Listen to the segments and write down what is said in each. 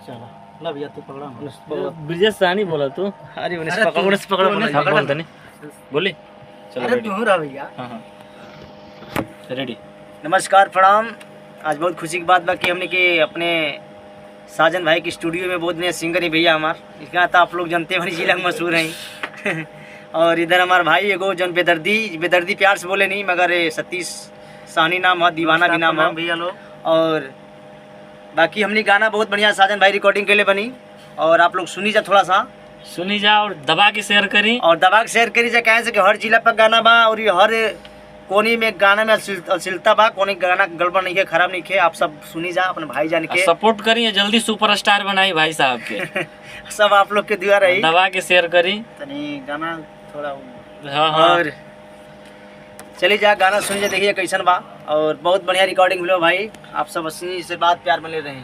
चलो ला भैया तू पकड़ा ब्रिजेश सानी बोला तू। अरे उन्हें पकड़ा बोलता नहीं बोली। चलो अरे तू रहा भैया। हाँ रेडी। नमस्कार प्रणाम। आज बहुत खुशी की बात बा कि हमने के अपने साजन भाई की स्टूडियो में बहुत नए सिंगर है भैया हमार। इसका तो आप लोग जानते हैं हमारी जिला में मशहूर हैं। और इधर हमारे भाई एगो जन बेदर्दी प्यार से बोले नहीं मगर सतीश सानी नाम है, दीवाना भी नाम है भैया लोग। और बाकी हमने गाना बहुत बढ़िया साजन भाई रिकॉर्डिंग के लिए बनी और आप लोग सुनी जा, थोड़ा सा सुनी जा और दबा के शेयर करी और दबा के शेयर करी जा। कहे से कि हर जिला पर गाना बा और ये हर कोनी में गाना में अश्लीलता बा, कोनी गाना गड़बड़ नहीं है, खराब नहीं है। आप सब सुनी जा अपने भाई जान के सपोर्ट करिए, जल्दी सुपरस्टार बनाई भाई साहब के। सब आप लोग के दुआ रही, दबा के शेयर करी तनी गाना थोड़ा। हाँ और चलिए जा गाना सुनिए, देखिए कैसन बा। और बहुत बढ़िया रिकॉर्डिंग हुआ भाई। आप सब अस्सी से बात प्यार मिले रहे।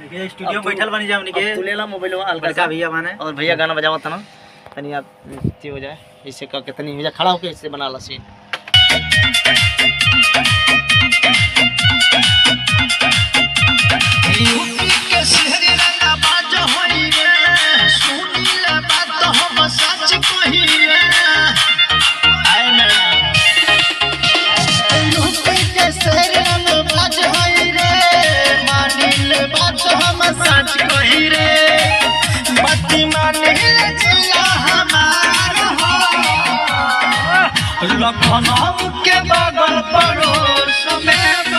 देखिए स्टूडियो में बैठल बनी जा हमनी के। तू ले ला मोबाइल हल्का सा भैया माने और भैया गाना बजावा था ना तनी आप हो जाए इससे का कितनी हो जाए खड़ा होके इससे बना ला सीन। लखनऊ के बगल पड़ोस में